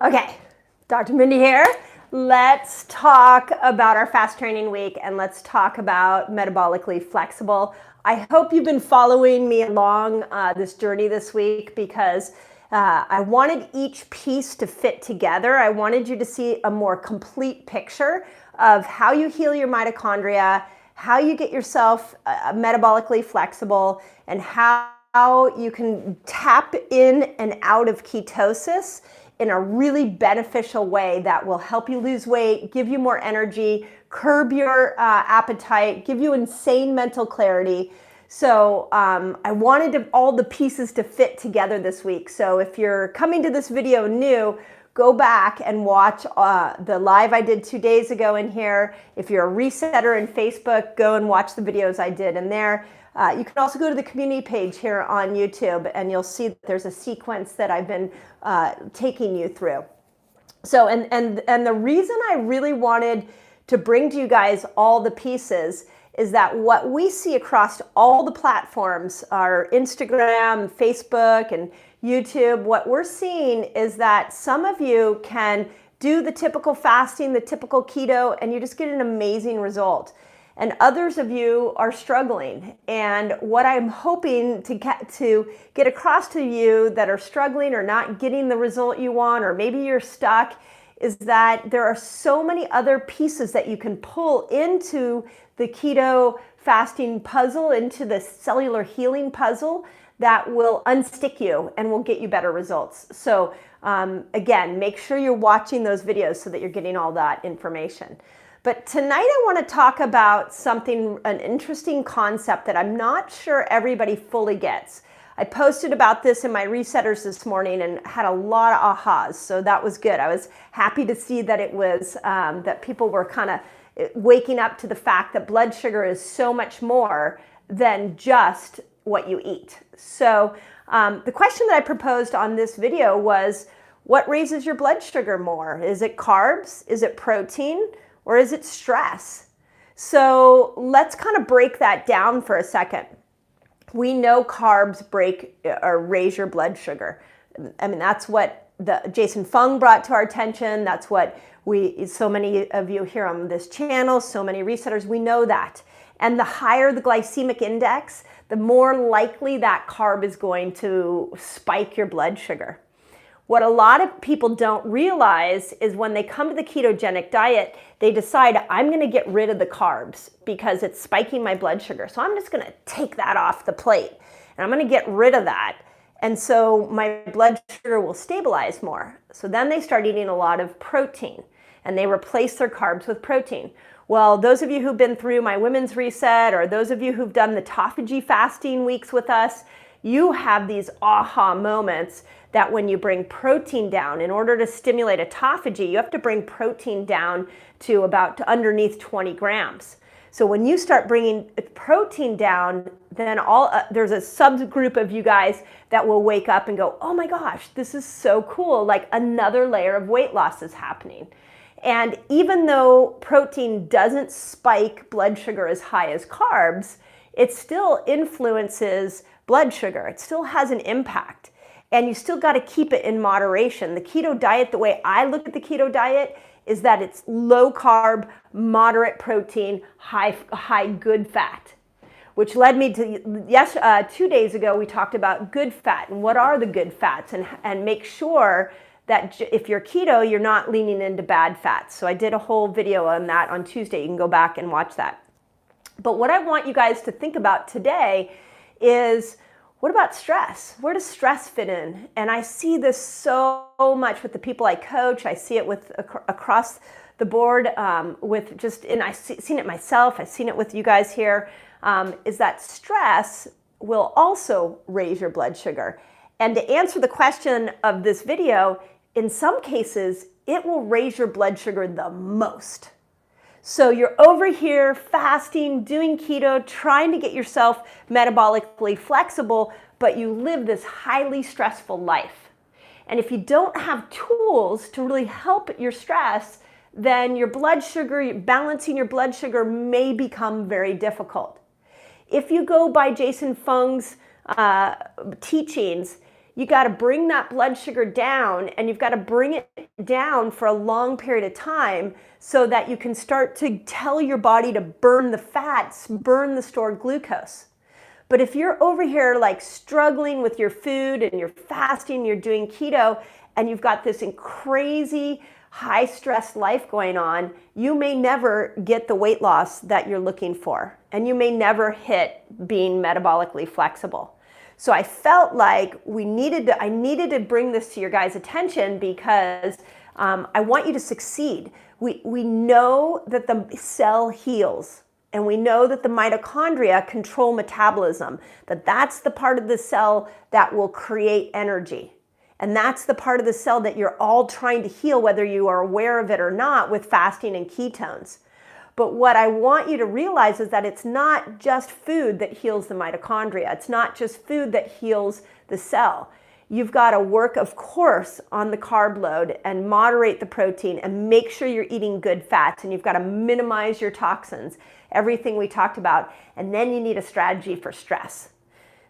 Okay, Dr. Mindy here. Let's talk about our fast training week and let's talk about metabolically flexible. I hope you've been following me along this journey this week because I wanted each piece to fit together. I wanted you to see a more complete picture of how you heal your mitochondria, how you get yourself metabolically flexible, and how you can tap in and out of ketosis in a really beneficial way that will help you lose weight, give you more energy, curb your appetite, give you insane mental clarity. So I wanted all the pieces to fit together this week. So if you're coming to this video new, go back and watch the live I did 2 days ago in here. If you're a resetter in Facebook, go and watch the videos I did in there. You can also go to the community page here on YouTube and you'll see that there's a sequence that I've been taking you through. So, and the reason I really wanted to bring to you guys all the pieces is that what we see across all the platforms, our Instagram, Facebook, and YouTube, what we're seeing is that some of you can do the typical fasting, the typical keto, and you just get an amazing result. And others of you are struggling. And what I'm hoping to get across to you that are struggling or not getting the result you want, or maybe you're stuck, is that there are so many other pieces that you can pull into the keto fasting puzzle, into the cellular healing puzzle, that will unstick you and will get you better results. So again, make sure you're watching those videos so that you're getting all that information. But tonight I want to talk about an interesting concept that I'm not sure everybody fully gets. I posted about this in my resetters this morning and had a lot of ahas, so that was good. I was happy to see that it was, that people were kind of waking up to the fact that blood sugar is so much more than just what you eat. So the question that I proposed on this video was, what raises your blood sugar more? Is it carbs? Is it protein? Or is it stress? So let's kind of break that down for a second. We know carbs break or raise your blood sugar. I mean, that's what Jason Fung brought to our attention. That's what so many of you here on this channel, so many resetters, we know that. And the higher the glycemic index, the more likely that carb is going to spike your blood sugar. What a lot of people don't realize is when they come to the ketogenic diet, they decide, I'm going to get rid of the carbs because it's spiking my blood sugar. So I'm just going to take that off the plate and I'm going to get rid of that. And so my blood sugar will stabilize more. So then they start eating a lot of protein and they replace their carbs with protein. Well, those of you who've been through my women's reset, or those of you who've done the autophagy fasting weeks with us, you have these aha moments that when you bring protein down, in order to stimulate autophagy, you have to bring protein down to about underneath 20 grams. So when you start bringing protein down, then there's a subgroup of you guys that will wake up and go, oh my gosh, this is so cool. Like another layer of weight loss is happening. And even though protein doesn't spike blood sugar as high as carbs, it still influences blood sugar. It still has an impact. And you still got to keep it in moderation. The keto diet, the way I look at the keto diet, is that it's low carb, moderate protein, high good fat. Which led me to, 2 days ago, we talked about good fat and what are the good fats, and make sure that if you're keto, you're not leaning into bad fats. So I did a whole video on that on Tuesday. You can go back and watch that. But what I want you guys to think about today is, what about stress? Where does stress fit in? And I see this so much with the people I coach. I see it with across the board and I've seen it myself. I've seen it with you guys here, is that stress will also raise your blood sugar. And to answer the question of this video, in some cases, it will raise your blood sugar the most. So you're over here fasting, doing keto, trying to get yourself metabolically flexible, but you live this highly stressful life. And if you don't have tools to really help your stress, then your blood sugar, balancing your blood sugar may become very difficult. If you go by Jason Fung's teachings, you got to bring that blood sugar down, and you've got to bring it down for a long period of time so that you can start to tell your body to burn the fats, burn the stored glucose. But if you're over here like struggling with your food and you're fasting, you're doing keto, and you've got this crazy high stress life going on, you may never get the weight loss that you're looking for, and you may never hit being metabolically flexible. So I felt like I needed to bring this to your guys' attention because I want you to succeed. We know that the cell heals, and we know that the mitochondria control metabolism, that's the part of the cell that will create energy. And that's the part of the cell that you're all trying to heal, whether you are aware of it or not, with fasting and ketones. But what I want you to realize is that it's not just food that heals the mitochondria. It's not just food that heals the cell. You've got to work, of course, on the carb load and moderate the protein and make sure you're eating good fats, and you've got to minimize your toxins, everything we talked about. And then you need a strategy for stress.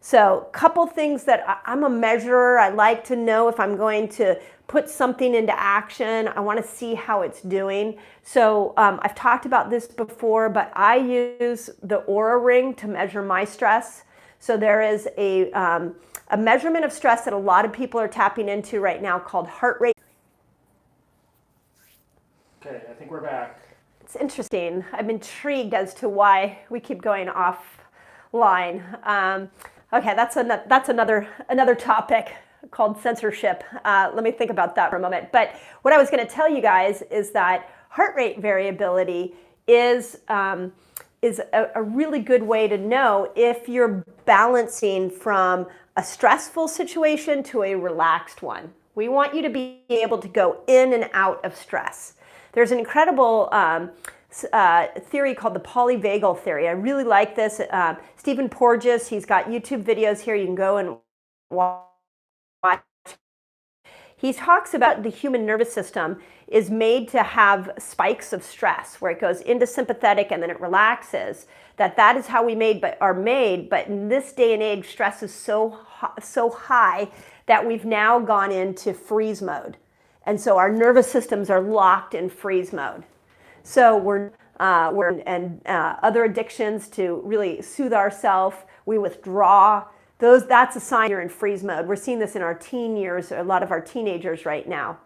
So a couple things that I'm a measurer. I like to know if I'm going to put something into action. I want to see how it's doing. So I've talked about this before, but I use the Oura Ring to measure my stress. So there is a measurement of stress that a lot of people are tapping into right now called heart rate. Okay, I think we're back. It's interesting. I'm intrigued as to why we keep going offline. Okay, that's another topic called censorship. Let me think about that for a moment. But what I was going to tell you guys is that heart rate variability is a really good way to know if you're balancing from a stressful situation to a relaxed one. We want you to be able to go in and out of stress. There's an incredible theory called the polyvagal theory. I really like this. Stephen Porges, he's got YouTube videos here. You can go and watch. He talks about the human nervous system is made to have spikes of stress where it goes into sympathetic and then it relaxes. That is how we are made. But in this day and age, stress is so high that we've now gone into freeze mode. And so our nervous systems are locked in freeze mode. So we're other addictions to really soothe ourselves, we withdraw. That's a sign you're in freeze mode. We're seeing this in our teen years, a lot of our teenagers right now.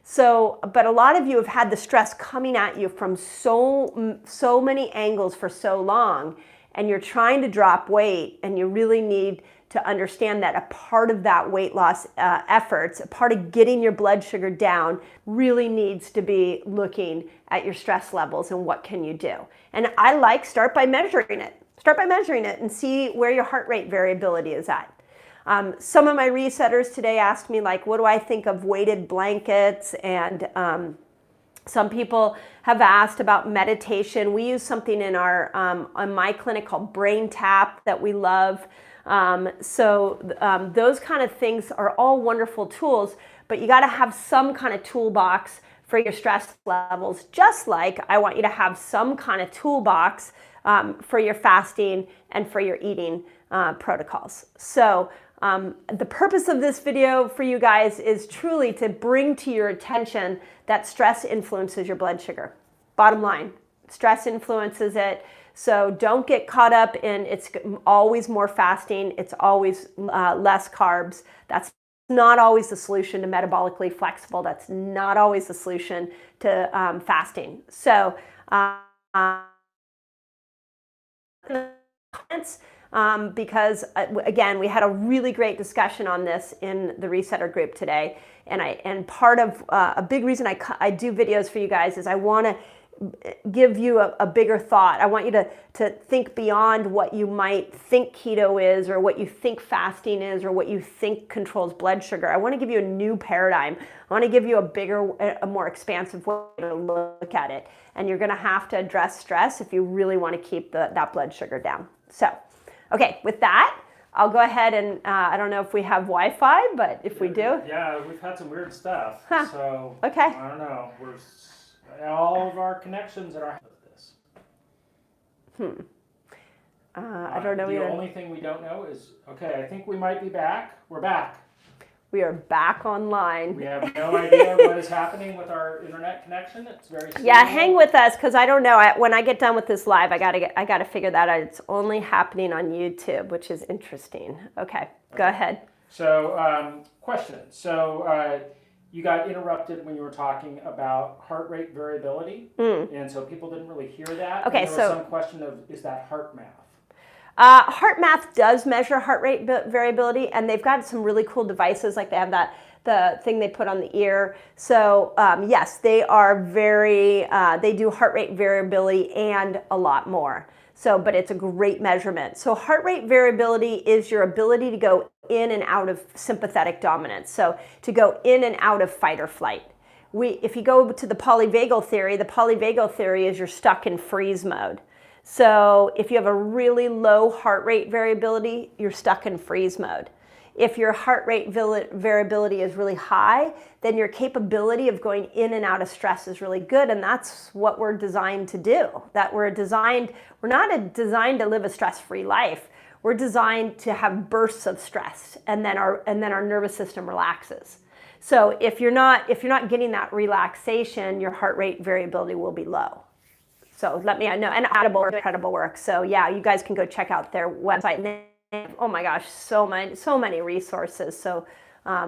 So, but a lot of you have had the stress coming at you from so many angles for so long, and you're trying to drop weight, and you really need to understand that a part of that weight loss efforts, a part of getting your blood sugar down, really needs to be looking at your stress levels and what can you do. And start by measuring it. Start by measuring it and see where your heart rate variability is at. Some of my resetters today asked me, like, what do I think of weighted blankets? And some people have asked about meditation. We use something in on my clinic called Brain Tap that we love. Those kind of things are all wonderful tools, but you got to have some kind of toolbox for your stress levels, just like I want you to have some kind of toolbox for your fasting and for your eating protocols. So the purpose of this video for you guys is truly to bring to your attention that stress influences your blood sugar. Bottom line, stress influences it. So don't get caught up in it's always more fasting, it's always less carbs. That's not always the solution to metabolically flexible. That's not always the solution to fasting. So because again, we had a really great discussion on this in the Resetter group today, and part of a big reason I do videos for you guys is I want to give you a bigger thought. I want you to think beyond what you might think keto is, or what you think fasting is, or what you think controls blood sugar. I want to give you a new paradigm. I want to give you a more expansive way to look at it. And you're going to have to address stress if you really want to keep that blood sugar down. So, okay, with that, I'll go ahead and I don't know if we have Wi-Fi, but if we do. Yeah, we've had some weird stuff. Huh. So, okay. I don't know. All of our connections are with this. I don't know either. The only thing we don't know is, okay, I think we might be back. We're back. We are back online. We have no idea what is happening with our internet connection. It's very stable. Yeah, hang with us because I don't know. When I get done with this live, I gotta figure that out. It's only happening on YouTube, which is interesting. Okay, go ahead. So, question. So, you got interrupted when you were talking about heart rate variability, and so people didn't really hear that. Okay, and there was some question of, is that heart math? Heart Math does measure heart rate variability, and they've got some really cool devices. Like they have the thing they put on the ear. So yes, they are they do heart rate variability and a lot more. So, but it's a great measurement. So heart rate variability is your ability to go in and out of sympathetic dominance. So to go in and out of fight or flight. If you go to the polyvagal theory is you're stuck in freeze mode. So if you have a really low heart rate variability, you're stuck in freeze mode. If your heart rate variability is really high, then your capability of going in and out of stress is really good, and that's what we're designed to do. We're not designed to live a stress-free life. We're designed to have bursts of stress, and then our nervous system relaxes. So if you're not getting that relaxation, your heart rate variability will be low. So let me know. And incredible work. So yeah, you guys can go check out their website. Oh my gosh, so many resources. So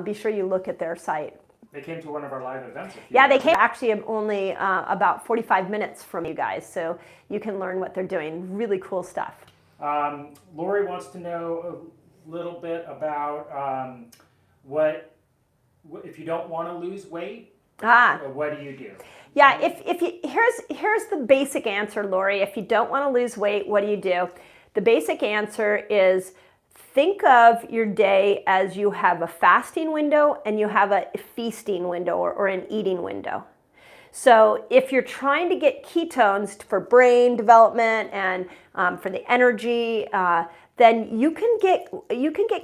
be sure you look at their site. They came to one of our live events. Yeah, they came actually only about 45 minutes from you guys. So you can learn what they're doing. Really cool stuff. Lori wants to know a little bit about if you don't want to lose weight, what do you do? Yeah, here's the basic answer, Lori. If you don't want to lose weight, what do you do? The basic answer is think of your day as you have a fasting window and you have a feasting window or an eating window. So if you're trying to get ketones for brain development and for the energy, then you can get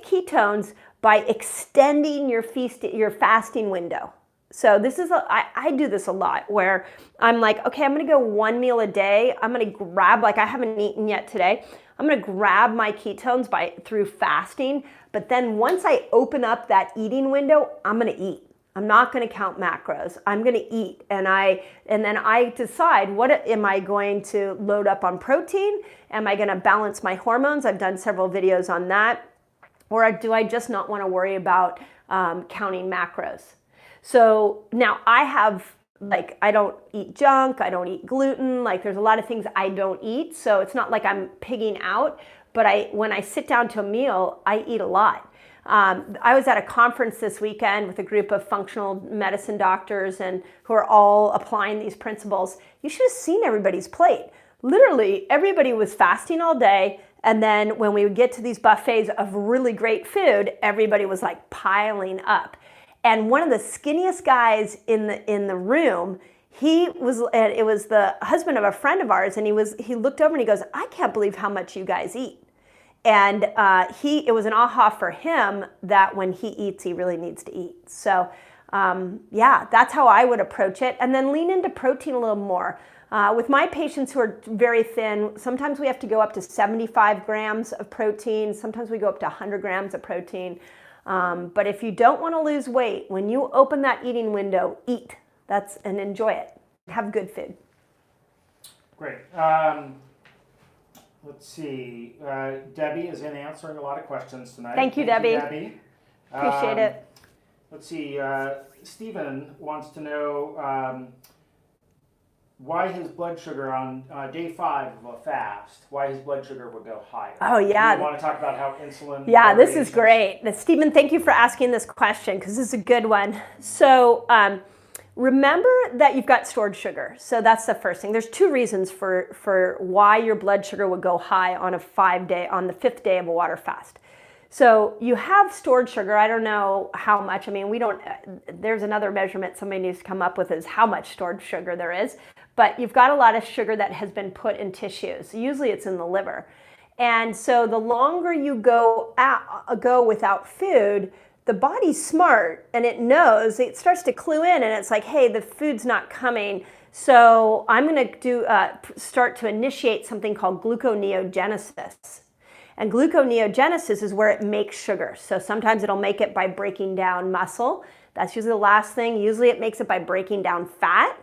ketones by extending your fasting window. So this is I do this a lot where I'm like, okay, I'm gonna go one meal a day. I'm gonna grab, I haven't eaten yet today. I'm gonna grab my ketones through fasting, but then once I open up that eating window, I'm gonna eat. I'm not gonna count macros. I'm gonna eat, and then I decide am I going to load up on protein? Am I gonna balance my hormones? I've done several videos on that. Or do I just not wanna worry about counting macros? So now I have, I don't eat junk, I don't eat gluten, there's a lot of things I don't eat, so it's not like I'm pigging out, but when I sit down to a meal, I eat a lot. I was at a conference this weekend with a group of functional medicine doctors and who are all applying these principles. You should have seen everybody's plate. Literally, everybody was fasting all day, and then when we would get to these buffets of really great food, everybody was piling up. And one of the skinniest guys in the room, it was the husband of a friend of ours, and he looked over and he goes, "I can't believe how much you guys eat." And it was an aha for him that when he eats, he really needs to eat. So yeah, that's how I would approach it. And then lean into protein a little more. With my patients who are very thin, sometimes we have to go up to 75 grams of protein. Sometimes we go up to 100 grams of protein. But if you don't want to lose weight, when you open that eating window, eat. And enjoy it. Have good food. Great. Let's see. Debbie is in answering a lot of questions tonight. Thank you, Debbie. Appreciate it. Let's see. Stephen wants to know why his blood sugar on day 5 of a fast, why his blood sugar would go higher. Oh, yeah. You want to talk about how insulin... Yeah, this is great. Stephen, thank you for asking this question because this is a good one. So remember that you've got stored sugar. So that's the first thing. There's 2 reasons for why your blood sugar would go high on the 5th day of a water fast. So you have stored sugar. I don't know how much. I mean, there's another measurement somebody needs to come up with is how much stored sugar there is. But you've got a lot of sugar that has been put in tissues. Usually it's in the liver. And so the longer you go without food, the body's smart and it knows, it starts to clue in and it's like, hey, the food's not coming. So I'm going to start to initiate something called gluconeogenesis. And gluconeogenesis is where it makes sugar. So sometimes it'll make it by breaking down muscle. That's usually the last thing. Usually it makes it by breaking down fat.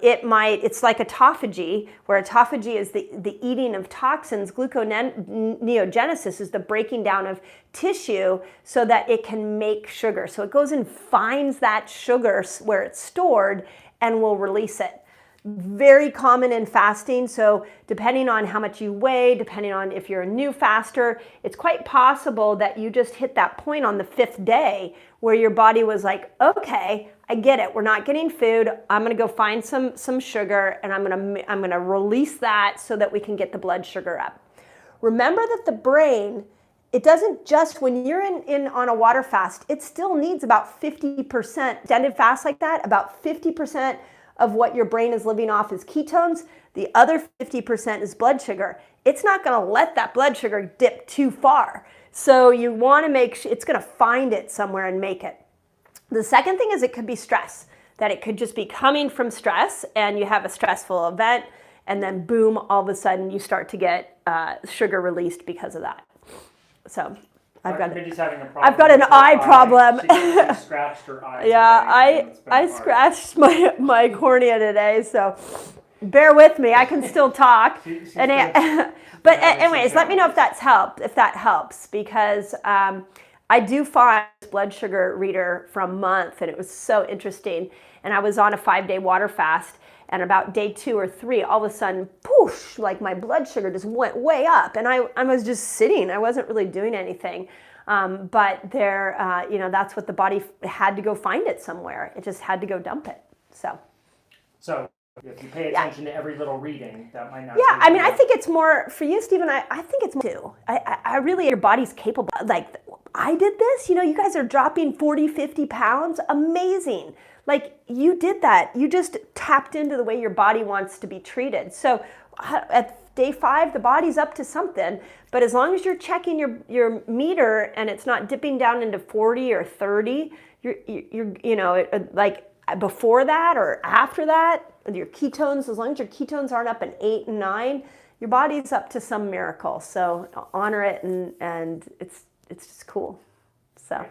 It's like autophagy, where autophagy is the eating of toxins. Gluconeogenesis is the breaking down of tissue so that it can make sugar. So it goes and finds that sugar where it's stored and will release it. Very common in fasting. So depending on how much you weigh, depending on if you're a new faster, it's quite possible that you just hit that point on the 5th day where your body was like, okay, I get it. We're not getting food. I'm going to go find some sugar, and I'm going to release that so that we can get the blood sugar up. Remember that the brain, it doesn't just, when you're in on a water fast, it still needs about 50%. Extended fast like that, about 50% of what your brain is living off is ketones. The other 50% is blood sugar. It's not going to let that blood sugar dip too far. So you want to make sure it's going to find it somewhere and make it. The second thing is it could be stress, that it could just be coming from stress, and you have a stressful event, and then boom, all of a sudden you start to get sugar released because of that. So I've got an eye problem. She scratched her eye. Yeah, I scratched my cornea today, so bear with me. I can still talk. But anyways, let me know if that helps, because I do find this blood sugar reader for a month, and it was so interesting. And I was on a 5-day water fast, and about day 2 or 3, all of a sudden, poof, like my blood sugar just went way up, and I was just sitting. I wasn't really doing anything. But that's what the body had to go find it somewhere. It just had to go dump it. So if you pay attention to every little reading, that might not. Yeah, I mean, I think it's more for you, Stephen. I think it's more too. I really, your body's capable. Like, I did this. You guys are dropping 40, 50 pounds. Amazing. Like, you did that. You just tapped into the way your body wants to be treated. So at day 5, the body's up to something. But as long as you're checking your meter and it's not dipping down into 40 or 30, you're like before that or after that, your ketones, as long as your ketones aren't up in 8 and 9, your body's up to some miracle. So honor it, and it's just cool. So.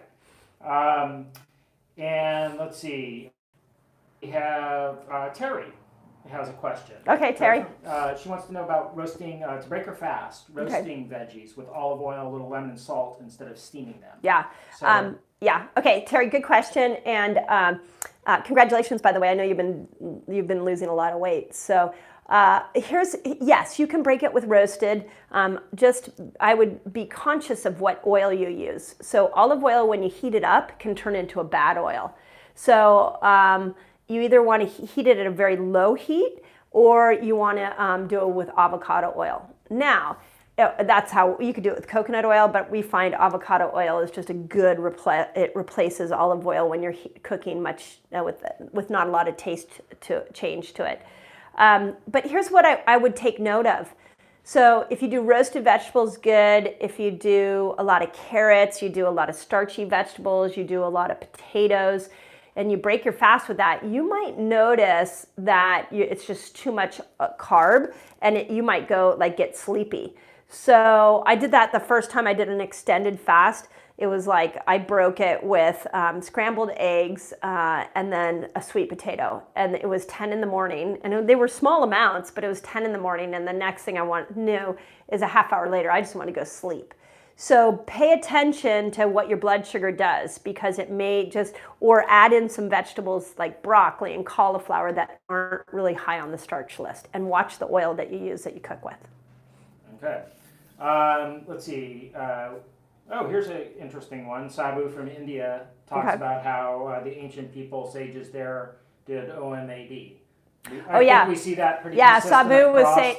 And let's see, we have Terry has a question. Okay, Terry. She wants to know about roasting, to break her fast, roasting veggies with olive oil, a little lemon and salt instead of steaming them. Yeah. So, Okay, Terry, good question. And congratulations, by the way. I know you've been losing a lot of weight. So yes, you can break it with roasted. I would be conscious of what oil you use. So olive oil, when you heat it up, can turn into a bad oil. So you either want to heat it at a very low heat, or you want to do it with avocado oil. Now, that's how you could do it with coconut oil, but we find avocado oil is just a good it replaces olive oil when you're cooking much with not a lot of taste to change to it. But here's what I would take note of. So if you do roasted vegetables, good. If you do a lot of carrots, you do a lot of starchy vegetables, you do a lot of potatoes, and you break your fast with that, you might notice that it's just too much carb, and you might get sleepy. So I did that the first time I did an extended fast. It was like I broke it with scrambled eggs and then a sweet potato. And it was 10 in the morning. And they were small amounts, but it was 10 in the morning. And the next thing I knew is a half hour later, I just want to go sleep. So pay attention to what your blood sugar does, because it may or add in some vegetables like broccoli and cauliflower that aren't really high on the starch list. And watch the oil that you use that you cook with. Okay. Let's see. Here's an interesting one. Sabu from India talks about how the ancient people, sages there, did OMAD. I think we see that pretty consistent Sabu was saying,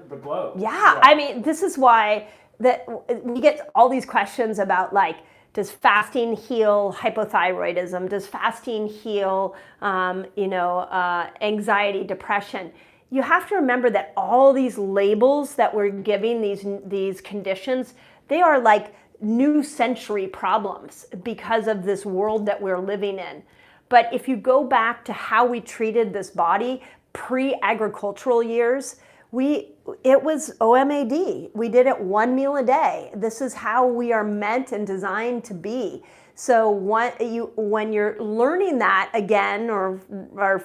the globe. Yeah, I mean, this is why we get all these questions about, like, does fasting heal hypothyroidism? Does fasting heal, anxiety, depression? You have to remember that all these labels that we're giving these conditions, they are like new century problems because of this world that we're living in. But if you go back to how we treated this body pre-agricultural years, It was OMAD. We did it 1 meal a day. This is how we are meant and designed to be. So when you're learning that again or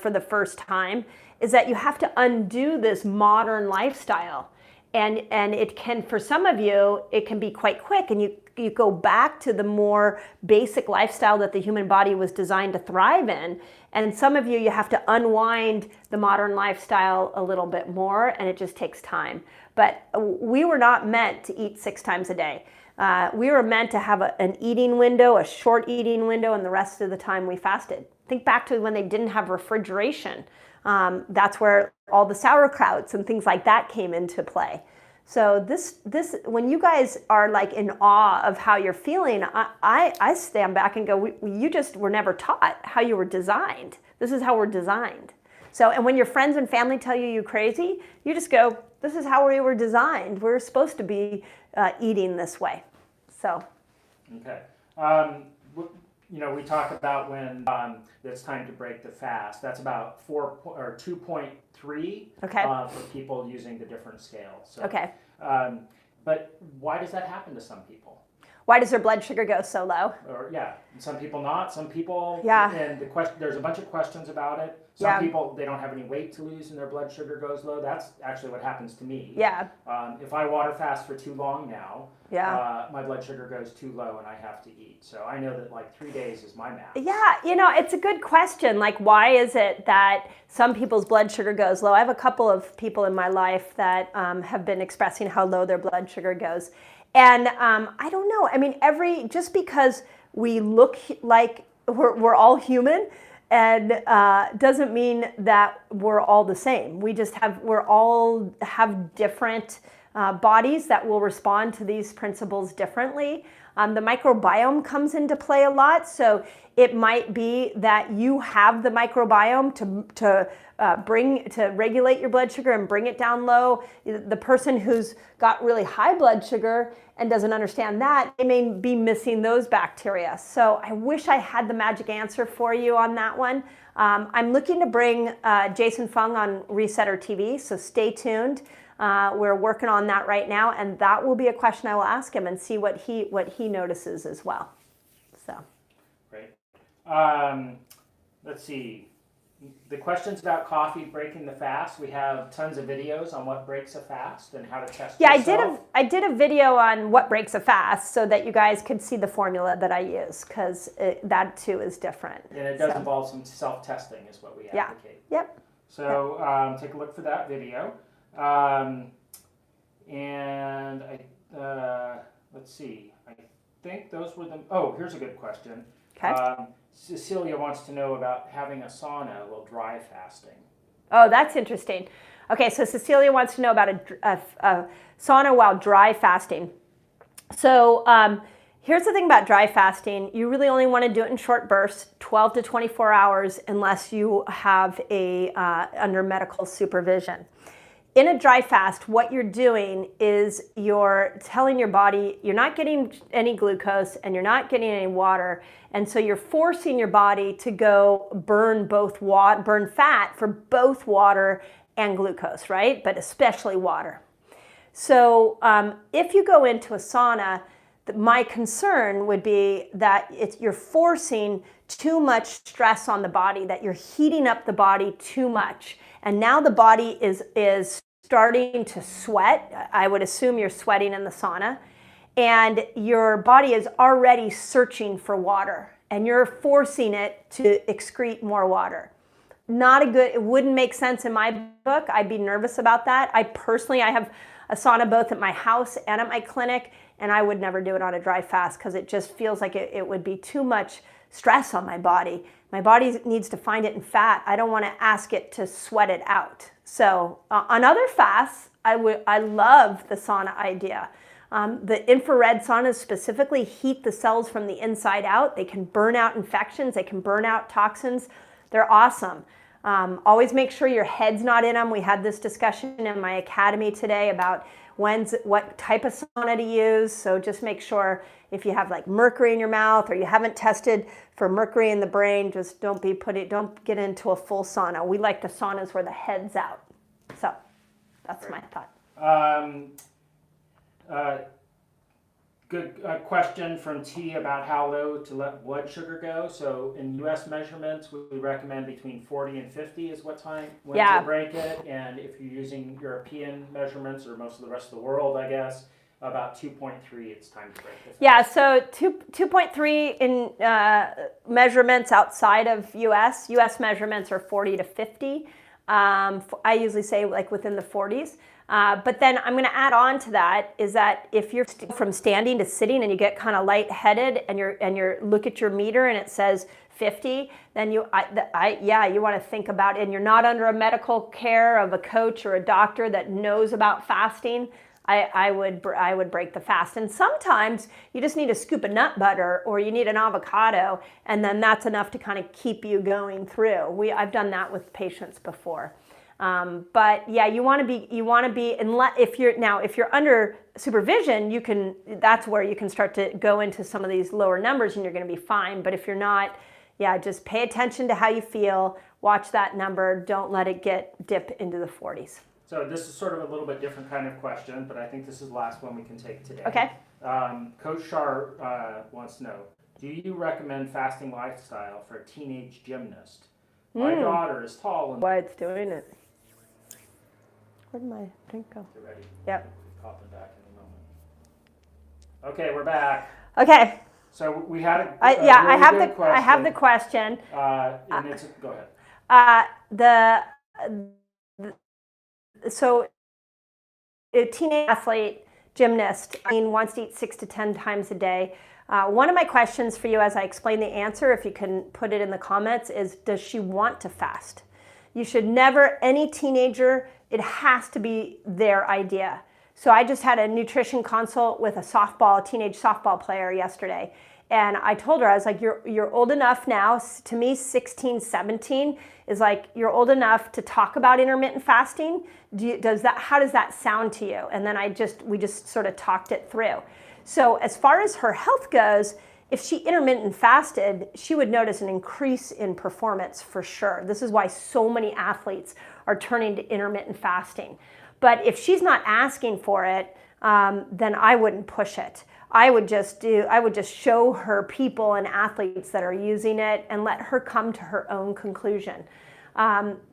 for the first time, is that you have to undo this modern lifestyle. And it can, for some of you, it can be quite quick, and you go back to the more basic lifestyle that the human body was designed to thrive in. And some of you have to unwind the modern lifestyle a little bit more, and it just takes time. But we were not meant to eat 6 times a day. We were meant to have an eating window, a short eating window, and the rest of the time we fasted. Think back to when they didn't have refrigeration. That's where all the sauerkrauts and things like that came into play. So this when you guys are like in awe of how you're feeling, I stand back and go, you just were never taught how you were designed. This is how we're designed. So, and when your friends and family tell you you're crazy, you just go, this is how we were designed. We're supposed to be eating this way. So. Okay. We talk about when it's time to break the fast. That's about 2.3 for people using the different scales. So, okay. But why does that happen to some people? Why does their blood sugar go so low? Or some people not. Some people. Yeah. And there's a bunch of questions about it. Some people, they don't have any weight to lose and their blood sugar goes low. That's actually what happens to me. Yeah. If I water fast for too long now, my blood sugar goes too low and I have to eat. So I know that like 3 days is my max. Yeah, it's a good question. Like, why is it that some people's blood sugar goes low? I have a couple of people in my life that have been expressing how low their blood sugar goes. And I don't know. I mean, just because we look like we're all human, and doesn't mean that we're all the same. We all have different bodies that will respond to these principles differently. The microbiome comes into play a lot, so it might be that you have the microbiome to regulate your blood sugar and bring it down low. The person who's got really high blood sugar and doesn't understand that, they may be missing those bacteria. So I wish I had the magic answer for you on that one. I'm looking to bring Jason Fung on Resetter TV, so stay tuned. We're working on that right now, and that will be a question I will ask him and see what he notices as well. So, great. Let's see. The questions about coffee breaking the fast. We have tons of videos on what breaks a fast and how to test yourself. I did a video on what breaks a fast so that you guys could see the formula that I use, because that too is different. And it does involve some self-testing is what we advocate. Yep. So take a look for that video. And let's see. I think those were the. Oh, here's a good question. Okay. Cecilia wants to know about having a sauna while dry fasting. Oh, that's interesting. Okay, so Cecilia wants to know about a sauna while dry fasting. So here's the thing about dry fasting. You really only want to do it in short bursts, 12 to 24 hours, unless you have under medical supervision. In a dry fast, what you're doing is you're telling your body you're not getting any glucose and you're not getting any water, and so you're forcing your body to go burn fat for both water and glucose, right? But especially water. So if you go into a sauna, my concern would be that you're forcing too much stress on the body, that you're heating up the body too much. And now the body is starting to sweat. I would assume you're sweating in the sauna. And your body is already searching for water. And you're forcing it to excrete more water. It wouldn't make sense in my book. I'd be nervous about that. I have a sauna both at my house and at my clinic. And I would never do it on a dry fast because it just feels like it would be too much stress on my body. My body needs to find it in fat. I don't want to ask it to sweat it out. So on other fasts, I love the sauna idea. The infrared saunas specifically heat the cells from the inside out. They can burn out infections. They can burn out toxins. They're awesome. Always make sure your head's not in them. We had this discussion in my academy today about what type of sauna to use. So just make sure if you have like mercury in your mouth or you haven't tested for mercury in the brain, just don't get into a full sauna. We like the saunas where the head's out. So That's Great. my thought. Good question from T about how low to let blood sugar go. So in U.S. measurements, we recommend between 40 and 50 is when to break it. And if you're using European measurements or most of the rest of the world, I guess, about 2.3, it's time to break it. Yeah, so 2.3 in measurements outside of U.S. U.S. measurements are 40 to 50. I usually say like within the 40s. But then I'm going to add on to that is that if you're from standing to sitting and you get kind of lightheaded and you look at your meter and it says 50, then you want to think about it, and you're not under a medical care of a coach or a doctor that knows about fasting. I would break the fast. And sometimes you just need a scoop of nut butter or you need an avocado, and then that's enough to kind of keep you going through. I've done that with patients before. But yeah, you want to be if you're under supervision, that's where you can start to go into some of these lower numbers and you're going to be fine. But if you're not, just pay attention to how you feel, watch that number, don't let it dip into the 40s. So this is sort of a little bit different kind of question, but I think this is the last one we can take today. Okay. Coach Shar wants to know, do you recommend fasting lifestyle for a teenage gymnast? My daughter is tall and... Why it's doing it. Where did my drink go? Get ready. Yep. Popping back in a moment. Okay, we're back. Okay. So we had a I have the question. I have the question. Go ahead. So a teenage athlete, gymnast, wants to eat 6 to 10 times a day. One of my questions for you as I explain the answer, if you can put it in the comments, is does she want to fast? You should never, any teenager, it has to be their idea. So I just had a nutrition consult with a teenage softball player yesterday. And I told her, I was like, you're old enough now. To me, 16, 17 is like, you're old enough to talk about intermittent fasting. How does that sound to you? And then we just sort of talked it through. So as far as her health goes, if she intermittent fasted, she would notice an increase in performance for sure. This is why so many athletes are turning to intermittent fasting. But if she's not asking for it, then I wouldn't push it. I would just show her people and athletes that are using it and let her come to her own conclusion.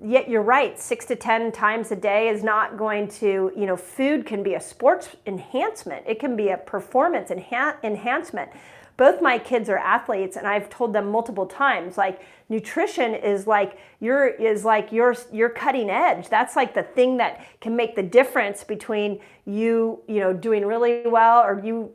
Yet you're right, 6 to 10 times a day is not going to, food can be a sports enhancement. It can be a performance enhancement. Both my kids are athletes, and I've told them multiple times, like, nutrition is like your cutting edge. That's like the thing that can make the difference between you doing really well or you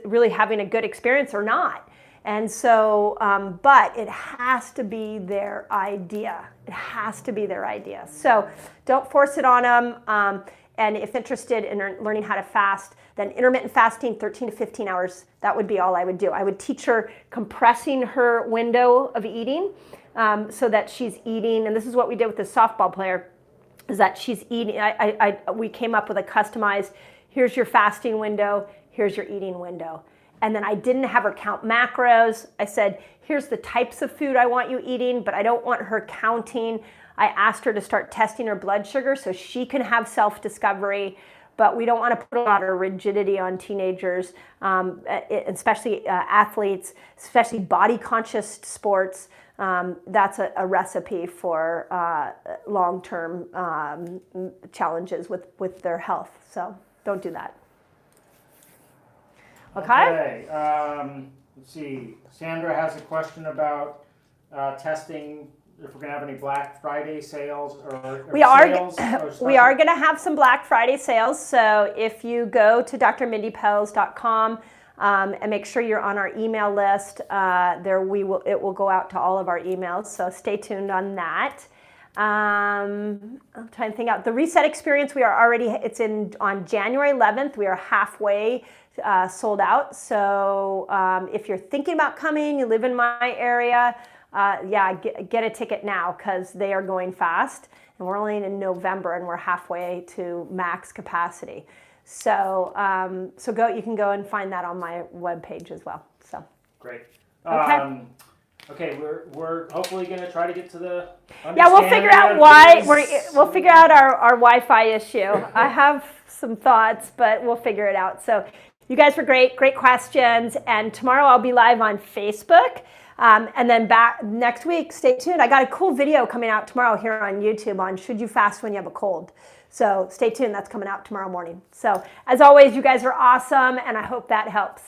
really having a good experience or not. And so, but it has to be their idea. It has to be their idea. So don't force it on them. And if interested in learning how to fast, then intermittent fasting, 13 to 15 hours, that would be all I would do. I would teach her compressing her window of eating so that she's eating, and this is what we did with the softball player, is that she's eating, we came up with a customized, here's your fasting window, here's your eating window. And then I didn't have her count macros. I said, here's the types of food I want you eating, but I don't want her counting. I asked her to start testing her blood sugar so she can have self-discovery, but we don't want to put a lot of rigidity on teenagers, especially athletes, especially body-conscious sports. That's a recipe for long-term challenges with their health. So don't do that. Okay. Let's see. Sandra has a question about testing. If we're going to have any Black Friday sales we are going to have some Black Friday sales. So if you go to drmindypells.com and make sure you're on our email list, it will go out to all of our emails. So stay tuned on that. I'm trying to think out the reset experience. It's on January 11th. We are halfway sold out. So if you're thinking about coming, you live in my area. Get a ticket now because they are going fast, and we're only in November and we're halfway to max capacity. So you can go and find that on my webpage as well. So great. Okay. Okay, we're hopefully going to try to get to the Yeah, we'll figure out why we'll figure out our Wi-Fi issue. I have some thoughts, but we'll figure it out. So you guys were great questions. And tomorrow I'll be live on Facebook. And then back next week, stay tuned. I got a cool video coming out tomorrow here on YouTube on should you fast when you have a cold. So stay tuned. That's coming out tomorrow morning. So as always, you guys are awesome, and I hope that helps.